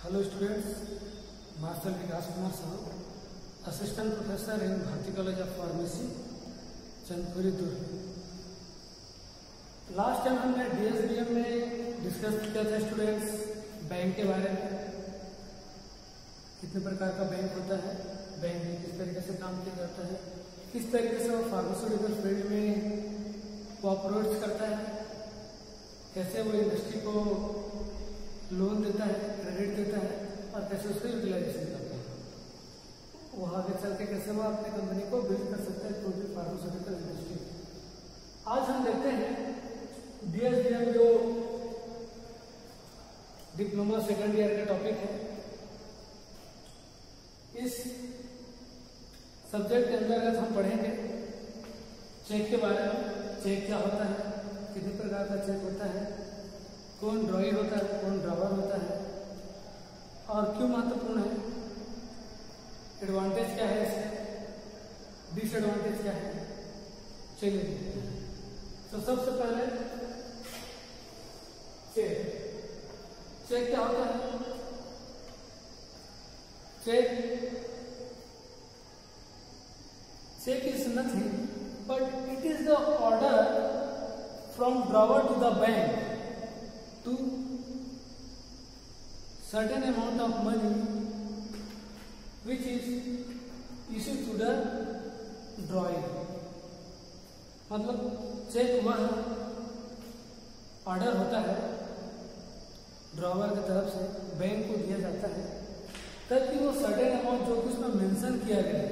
Hello students, Marshal Vikas Kumar Sahu, assistant professor in Bharati college of pharmacy, Chandpuri Durg. Last time हमने DSBM में discuss किया था स्टूडेंट्स बैंक के बारे में। कितने प्रकार का बैंक होता है, बैंक में किस तरीके से काम किया जाता है, किस तरीके से वो फार्मास्यूटिकल फील्ड में कोऑपरेट करता है, कैसे वो इंडस्ट्री को लोन देता है, क्रेडिट देता है और कैसे उसका यूटिलाइजेशन करता है। वो आगे चल के कैसे वो अपनी कंपनी को बिल्ड कर सकता है, टोटल फार्मास्यूटिकल इंडस्ट्री। आज हम देखते हैं DSBM जो डिप्लोमा सेकंड ईयर का टॉपिक है। इस सब्जेक्ट के अंतर्गत हम पढ़ेंगे चेक के बारे में। चेक क्या होता है, कितने प्रकार का चेक होता है, कौन ड्रॉई होता है, कौन ड्रॉवर होता है और क्यों महत्वपूर्ण है, एडवांटेज क्या है इसके, डिसएडवांटेज क्या है। चलिए तो सबसे पहले चेक क्या होता है। Cheque is nothing but it is the order from drawer to the bank to certain amount of money which is issued to the drawee। मतलब चेक वह ऑर्डर होता है ड्रॉवर की तरफ से बैंक को दिया जाता है ताकि वो सर्टेन अमाउंट जो कि उसमें मेंशन किया गया है,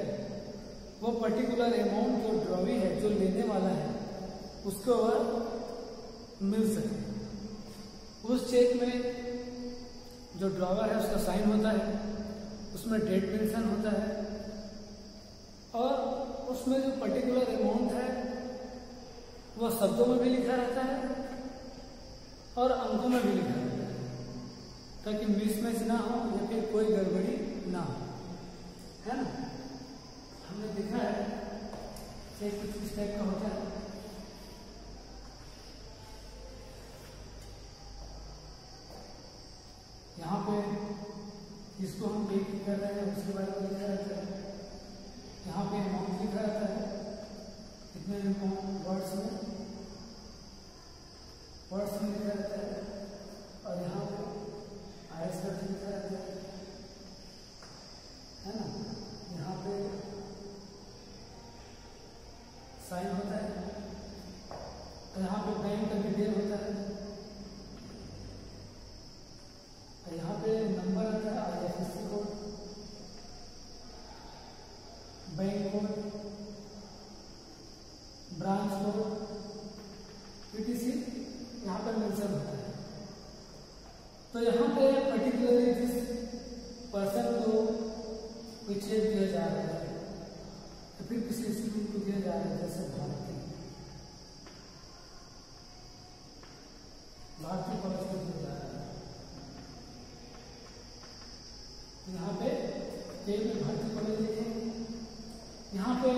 वो पर्टिकुलर अमाउंट जो ड्रॉवी है, जो लेने वाला है, उसको वह मिल सके। उस चेक में जो ड्रॉवर है उसका साइन होता है, उसमें डेट मेंशन होता है और उसमें जो पर्टिकुलर अमाउंट है वह शब्दों में भी लिखा रहता है और अंकों में भी लिखा रहता है ताकि मिसमैच ना हो या फिर कोई गड़बड़ी ना हो, है ना। हमने देखा है चेक किस टाइप का होता है। यहाँ पे जिसको हम पे कर रहे हैं उसके बारे में लिखा रहता है। यहाँ पे अमाउंट लिखा रहता है कितने वर्ड्स में लिखा रहता है और यहाँ पे IS करके लिखा रहता है ना। यहाँ पे साइन होता है और यहाँ पे बैंक का डिटेल होता है। यहाँ पे नंबर आता है IFSC code, bank code, branch code, PTC यहाँ पर मेंशन होता है। तो यहाँ पे पर्टिकुलरली जिस पर्सन को कोई चेक दिया जा रहा है तो फिर किसी इंस्टीट्यूट को दिया जा रहा है, जैसे भारतीय कॉलेज को दिया जा रहा है। यहाँ पे भारतीय कॉलेज लिखेंगे, यहाँ पे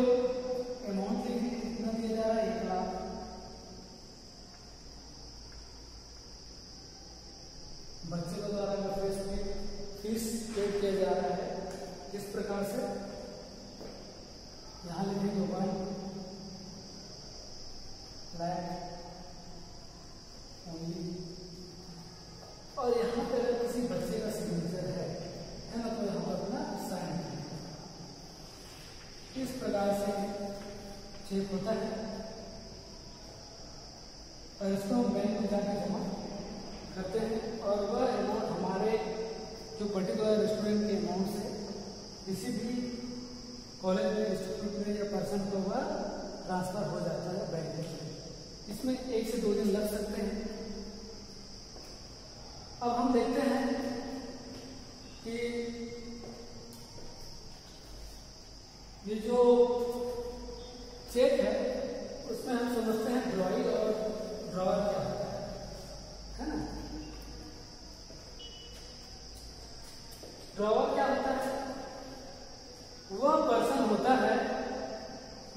अमाउंट लिखेंगे कितना दिया जा रहा है, 1 लाख। बच्चे के द्वारा फीस पे किया जा रहा है किस प्रकार से, यहाँ लिखेंगे 1 लाख ओनली। और यहाँ पे अगर किसी बच्चे का सिग्नेचर है ना तो यहाँ पर अपना साइन है। इस प्रकार से चेक होता है और इसको हम बैंक में जाकर जमा करते हैं और वह अमाउंट हमारे जो पर्टिकुलर स्टूडेंट के अमाउंट से किसी भी कॉलेज में, इंस्टीट्यूट में या पर्सन को वह ट्रांसफर हो जाता है बैंक में। इसमें 1 से 2 दिन लग सकते हैं। अब हम देखते हैं कि ये जो चेक है उसमें हम समझते हैं ड्रॉई और ड्रॉवर क्या होता है ना। ड्रॉवर क्या होता है, वह पर्सन होता है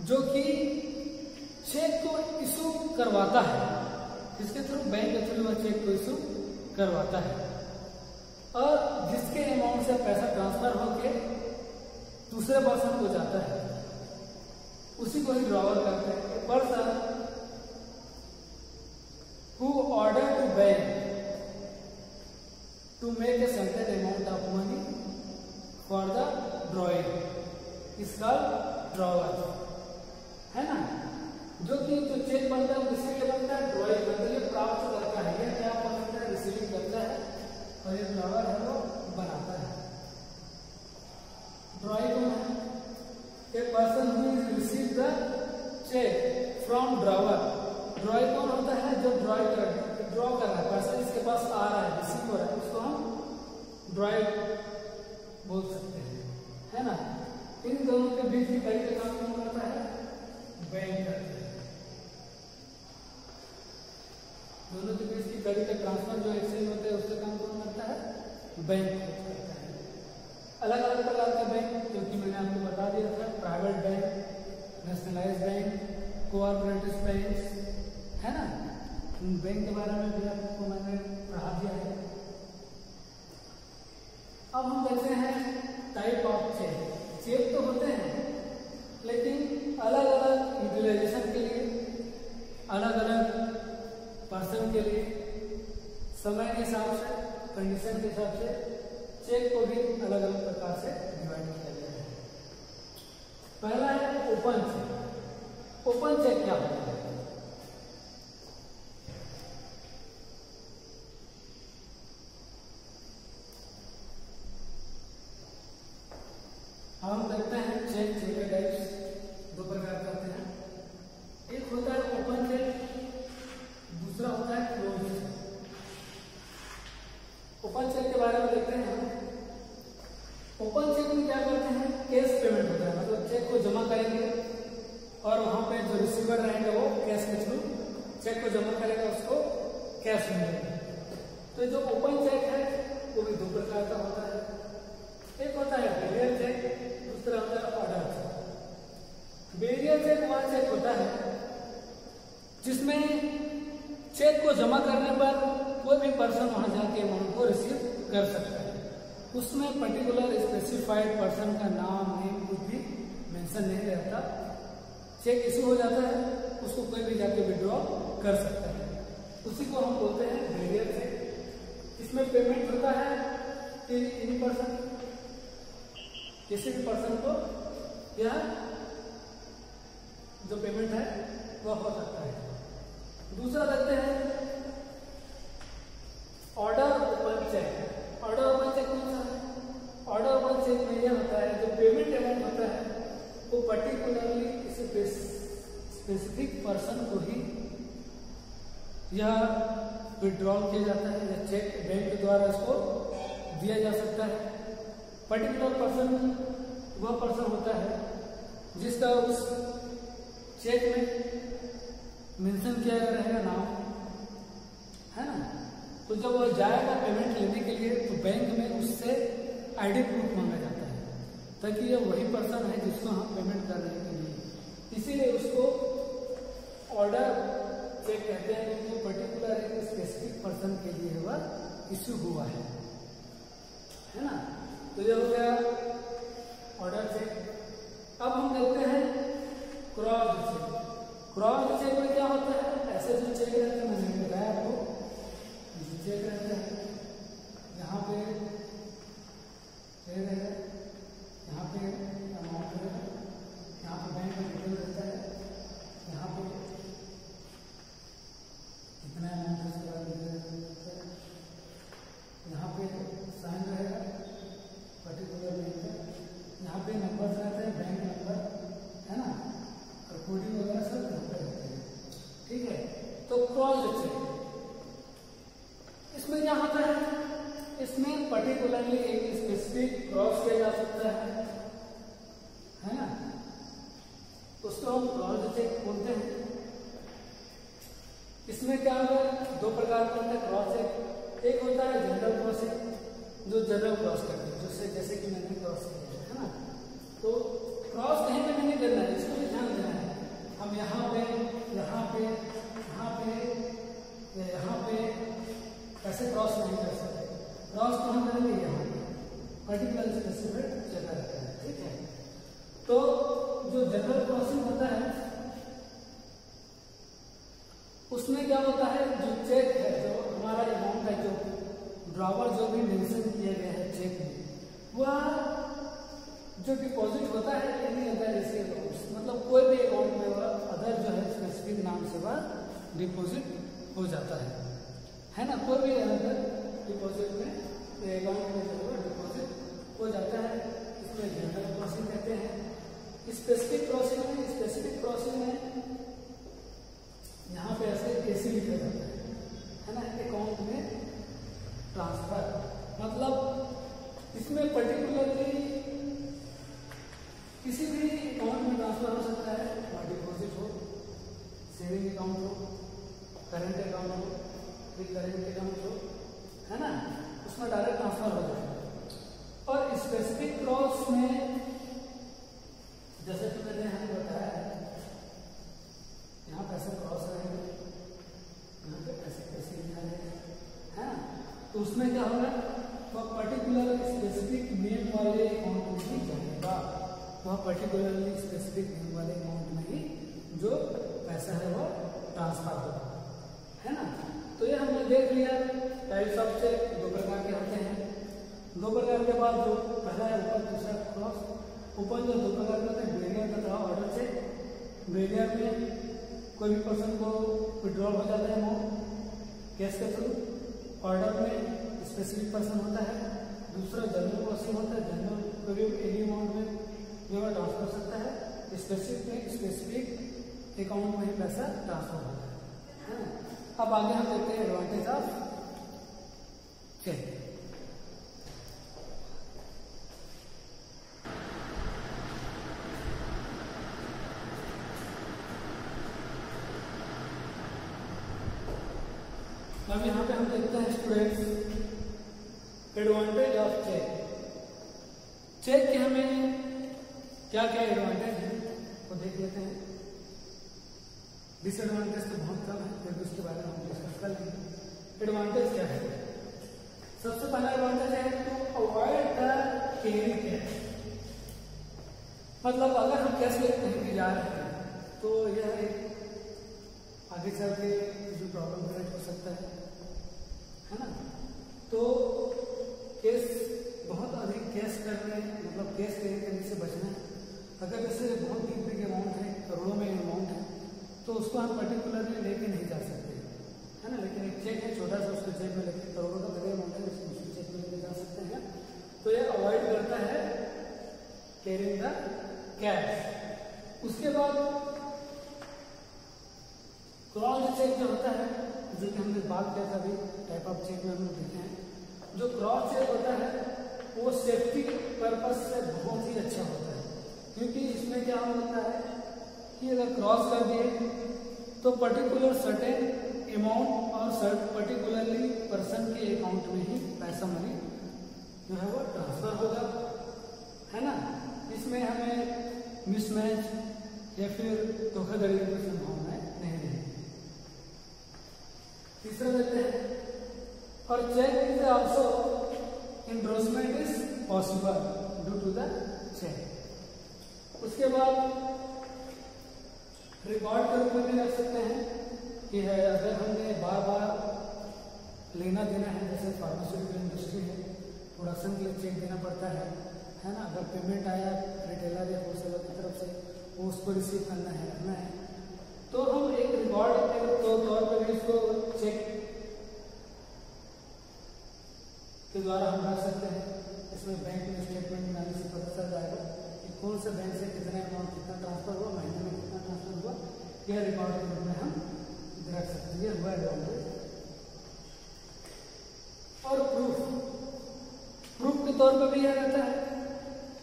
जो कि चेक को इशू करवाता है, जिसके थ्रू बैंक के थ्रू वह चेक को इशू करवाता है और जिस जिसके अमाउंट से पैसा ट्रांसफर होके दूसरे पर्सन को जाता है उसी को ही ड्रॉवर कहते हैं। Person who order to bank to make a certain amount of money for the drawing is called drawer, है ना। जो चेक बनता है किसके लिए बनता है? ड्रॉइंग बनता है, प्राप्त करता है, ये क्या बनता है? रिसीविंग करता है, और ये ड्रॉवर है वो बनाता है। ड्रॉइंग कौन है? A person who is receive the cheque from drawer. Drawing कौन होता है? जो ड्रॉ कर रहा है, पर्सन इसके पास आ रहा है, रिसीव हो रहा है, उसको हम ड्रॉइंग बोल सकते हैं, है ना। इन दोनों के बीच की कड़ी का काम कौन करता है? बैंक करता है। दोनों के बीच की कड़ी का ट्रांसफर जो एक्सचेंज होते हैं उसका काम कौन करता है? बैंक करता है। अलग अलग प्रकार के बैंक जो कि मैंने आपको बता दिया था, private bank, nationalised bank, cooperative bank, है ना। बैंक के बारे में भी आपको मैंने पढ़ा दिया है। अब हम देखते हैं टाइप ऑफ चेक। चेक तो होते हैं लेकिन अलग अलग यूटिलाइजेशन के लिए, अलग अलग पर्सन के लिए, समय के हिसाब से, कंडीशन के हिसाब से चेक को भी अलग अलग प्रकार से डिवाइड किया गया है। पहला है ओपन चेक। ओपन चेक क्या होता है? हम देखते हैं चेक के टाइप्स दो प्रकार के होते हैं। एक होता है ओपन चेक, दूसरा होता है क्लोज चेक। ओपन चेक के बारे में देखते हैं हम। ओपन चेक में क्या करते हैं? कैश पेमेंट होता है, मतलब चेक को जमा करेंगे और वहां पे जो रिसीवर रहेंगे वो कैश के थ्रू चेक को जमा करेगा, उसको कैश मिलेगा। तो जो ओपन चेक है वो भी दो प्रकार का होता है। एक होता है बेरियर चेक, दूसरा होता है ऑर्डर चेक। बेरियर चेक वह चेक होता है जिसमें चेक को जमा करने पर कोई भी पर्सन वहां जाके अमाउंट को रिसीव कर सकता है। उसमें पर्टिकुलर स्पेसिफाइड पर्सन का नाम, नेम कुछ भी मेंशन नहीं रहता। चेक इशू हो जाता है, उसको कोई भी जाके विड्रॉ कर सकता है, उसी को हम बोलते हैं बेरियर चेक। इसमें पेमेंट होता है इन पर्सन, किसी भी पर्सन को यह जो पेमेंट है वह हो सकता है। दूसरा देखते हैं order open cheque. Order open cheque कौन सा है? ऑर्डर ओपन चेक में यह होता है जो पेमेंट अमाउंट होता है वो पर्टिकुलरली किसी स्पेसिफिक पर्सन को ही यह विड्रॉल किया जाता है, या चेक बैंक के द्वारा इसको दिया जा सकता है। पर्टिकुलर पर्सन वह पर्सन होता है जिसका उस चेक में मेंशन किया गया रहेगा नाम, है ना। तो जब वो जाएगा पेमेंट लेने के लिए तो बैंक में उससे आईडी प्रूफ मांगा जाता है, ताकि ये वही पर्सन है जिसको हम पेमेंट कर रहे हैं। इसीलिए उसको ऑर्डर चेक कहते हैं, क्योंकि पर्टिकुलर एक स्पेसिफिक पर्सन के लिए वह इश्यू हुआ है ना। तो ये हो गया ऑर्डर चेक। अब हम देखते हैं क्रॉस चेक। क्रॉस चेक में क्या होता है? ऐसे जो चेक रहते हैं, मैंने बताया आपको, चेक रहते हैं, यहाँ पे रहेगा, यहाँ पे अमाउंट रहेगा, यहाँ पे बैंक का डिटेल रहता है, यहाँ पे कितना अमाउंट है उसके बाद रहता है, यहाँ पे साइन रहेगा पर्टिकुलर बैंक का, यहाँ पे नंबर रहते हैं, बैंक नंबर, है ना, और कोडिंग वगैरह सब यहाँ पे रहते हैं। ठीक है, तो क्रॉस चेक इसमें क्या होता है? इसमें पर्टिकुलरली एक स्पेसिफिक क्रॉस किया जा सकता है ना, उसको हम क्रॉस चेक बोलते हैं। इसमें क्या होता है? दो प्रकार का होता है क्रॉस चेक। एक होता है जनरल क्रॉसिंग, जो जनरल क्रॉस करते हैं, जिससे जैसे कि मैंने क्रॉस किया है ना। तो क्रॉस कहीं पे नहीं करना है, इसको भी ध्यान देना है। हम यहाँ पे, यहाँ पे, यहाँ पे, यहाँ पे ऐसे क्रॉस नहीं कर सकते। क्रॉस को हम करेंगे यहाँ, उसमें क्या होता है, जो चेक है, जो हमारा अमाउंट है, जो ड्रॉवर जो भी मेंशन किया गया है चेक में, वह जो डिपॉजिट होता है एनी अदर ऐसे अकाउंट, मतलब कोई भी अकाउंट में वह अदर जो है स्पेसिफिक नाम से वह डिपॉजिट हो जाता है ना। कोई भी अदर डिपॉजिट में अकाउंट में जो है डिपॉजिट हो जाता है, इसमें जनरल क्रॉसिंग कहते हैं। स्पेसिफिक क्रॉसिंग में यहाँ पे ऐसे लिखा जाता है ना, अकाउंट में ट्रांसफर, मतलब इसमें पर्टिकुलरली किसी भी अकाउंट में ट्रांसफर हो सकता है, डिपॉजिट हो, सेविंग अकाउंट हो, करंट अकाउंट हो, रिकरेंट अकाउंट हो, है ना, उसमें डायरेक्ट ट्रांसफर हो जाता है। और स्पेसिफिक क्रॉस में जैसे कि मैंने यहाँ बताया है, यहाँ पैसे क्रॉस रहेंगे, यहाँ पे पैसे कैसे रहेंगे, है ना, तो उसमें क्या होगा, वह पर्टिकुलर स्पेसिफिक नेम वाले अकाउंट में ही जाएगा, वह पर्टिकुलरली स्पेसिफिक नेम वाले अमाउंट में ही जो पैसा है वह ट्रांसफर होगा, है ना। तो ये हमने देख लिया टाइप्स ऑफ चेक, दो प्रकार के होते हैं। दो प्रकार के बाद जो पहला है ऊपर, दूसरा क्रॉस। ऊपर जो दो प्रकार के होते हैं, बेरियर तथा ऑर्डर चेक। बेरियर में कोई भी पर्सन को विड्रॉल हो जाता है अमाउंट कैश के थ्रू। ऑर्डर में स्पेसिफिक पर्सन होता है। दूसरा जनरल क्रॉसिंग होता है, जनरल कोई भी एनी अमाउंट में जो है ट्रांसफर कर सकता है, स्पेसिफिक अकाउंट में ही पैसा ट्रांसफर होता है। अब आगे हम देखते हैं एडवांटेज ऑफ चेक। अब यहाँ पे हम देखते हैं students advantage of cheque. Cheque के हमें क्या क्या एडवांटेज है वो देख लेते हैं। डिसएडवांटेज तो बहुत कम है, फिर भी उसके बारे में हम डिस्कस कर लेंगे। एडवांटेज क्या है? सबसे पहला एडवांटेज है to avoid the carry cash. मतलब अगर हम कैश लेके कहीं भी जा रहे हैं तो यह एक आगे चल के जो प्रॉब्लम क्रिएट हो सकता है ना। तो केस बहुत अधिक कैश करने, मतलब कैश कैरी करने से बचना है। अगर जैसे बहुत बिग अमाउंट है, करोड़ों में अमाउंट है, तो उसको हम पर्टिकुलरली लेके नहीं जा सकते, है ना। लेकिन एक चेक है छोटा सा, उसको चेक में लेके करोड़ों का बड़े अमाउंट है, उसको चेक में लेके जा सकते हैं। तो ये अवॉइड करता है कैरिंग द कैश। उसके बाद क्रॉस चेक जो होता है, जो कि हमने बात किया था अभी, टाइप ऑफ चेक में हम लोग देखे हैं। जो क्रॉस चेक होता है वो सेफ्टी पर्पज से बहुत ही अच्छा होता है, क्योंकि इसमें क्या होता है कि अगर क्रॉस कर दिए तो पर्टिकुलर सर्टेन अमाउंट और पर्टिकुलरली पर्सन के अकाउंट में ही पैसा मनी जो है वो ट्रांसफर होगा, है ना। इसमें हमें मिसमैच या फिर धोखाधड़ी की संभावनाएं नहीं रहेगी। तीसरा देखते हैं, और cheque is also endorsement is possible due to the cheque. उसके बाद रिकॉर्ड के रूप में भी रख सकते हैं कि है अगर हमने बार बार लेना देना है, जैसे फार्मास्यूटिकल इंडस्ट्री है, प्रोडक्शन के लिए चेक देना पड़ता है ना। अगर पेमेंट आया रिटेलर या होलसेलर की तरफ से, वो उसको रिसीव करना है, रखना है, तो हम एक रिकॉर्ड के तौर पर भी इसको चेक के द्वारा हम रख सकते हैं। इसमें बैंक में स्टेटमेंट बनाने से पता चल जाएगा कि कौन से बैंक से कितना अमाउंट कितना ट्रांसफर हुआ, महीने में कितना ट्रांसफर हुआ, यह रिकॉर्ड के रूप में हम रख सकते हैं। ये हुआ एडवांटेज। और प्रूफ के तौर पर भी यह रहता है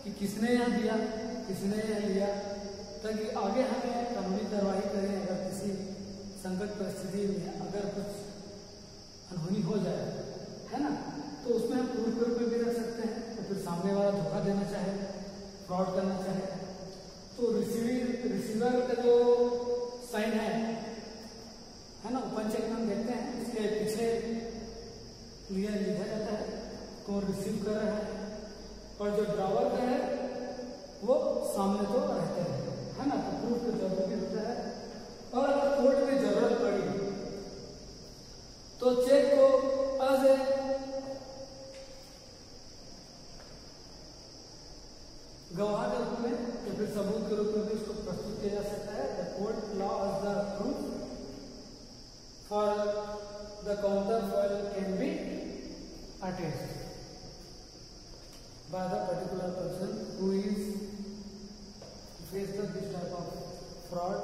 कि किसने यहाँ दिया, किसने यहाँ लिया, ताकि आगे हमें कानूनी कार्रवाई करें। अगर किसी संकट परिस्थिति में अगर कुछ अनहोनी हो जाए, है ना, तो उसमें हम प्रूफ के रूप में भी रख सकते हैं। तो फिर सामने वाला धोखा देना चाहे, फ्रॉड करना चाहे, तो रिसीवर का जो साइन है ना, ओपन चेक में हम देखते हैं, इसके पीछे लिखा जाता है कौन रिसीव कर रहा है, और जो ड्रावर का है वो सामने तो रहते हैं, है ना। तो प्रूफ की जरूरत भी होता है। और अगर कोर्ट में जरूरत पड़ी for the counterfoil can be attached by the particular person who is faced with this type of fraud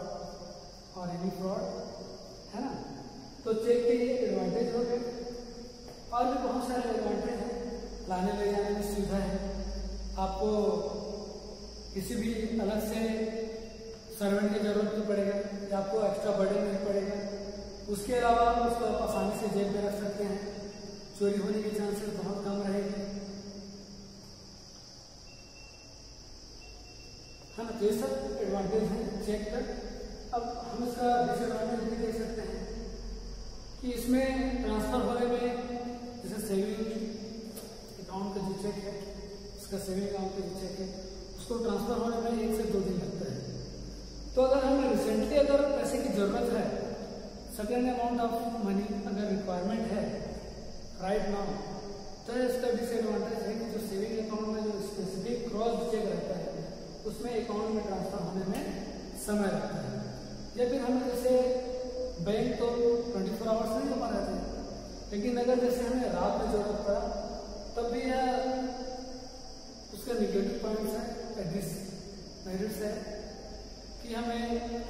or any fraud, है ना। तो चेक के ये एडवांटेज हो गए, और भी बहुत सारे एडवांटेज हैं। लाने ले जाने में सुविधा है, आपको किसी भी अलग से सर्वेंट की जरूरत नहीं पड़ेगा या आपको एक्स्ट्रा बर्डन नहीं पड़ेगा। उसके अलावा उसको आप आसानी से जेब में रख सकते हैं, चोरी होने के चांसेस बहुत कम रहेंगे, है ना। तो ये सब एडवांटेज है चेक का। अब हम इसका डिसएडवांटेज भी देख सकते हैं कि इसमें ट्रांसफर होने में, जैसे सेविंग अकाउंट का जो चेक है, इसका सेविंग अकाउंट का जो चेक है, उसको ट्रांसफर होने में 1 से 2 दिन लगता है। तो अगर हमें रिसेंटली अगर पैसे की जरूरत है, सर्टेन अमाउंट ऑफ मनी अगर रिक्वायरमेंट है राइट नाउ, तो इसका डिसएडवांटेज है कि जो सेविंग अकाउंट में जो स्पेसिफिक क्रॉस चेक रहता है उसमें अकाउंट में ट्रांसफर होने में समय लगता है। या फिर हमें जैसे बैंक तो 24 आवर्स नहीं हो पा रहे थे, लेकिन अगर जैसे हमें रात में जरूरत पड़ा तब भी यह उसका निगेटिव पॉइंट्स है, डिसमेरिट्स है कि हमें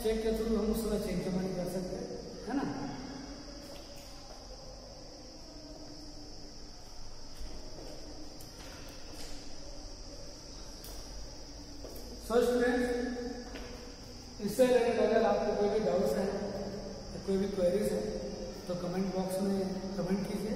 चेक के थ्रू हम उसका चेक जमा नहीं कर सकते, है ना। सो स्टूडेंट्स, इससे रिलेटेड अगर आपको कोई भी डाउट्स हैं या कोई भी क्वेरीज है तो कमेंट बॉक्स में कमेंट कीजिए।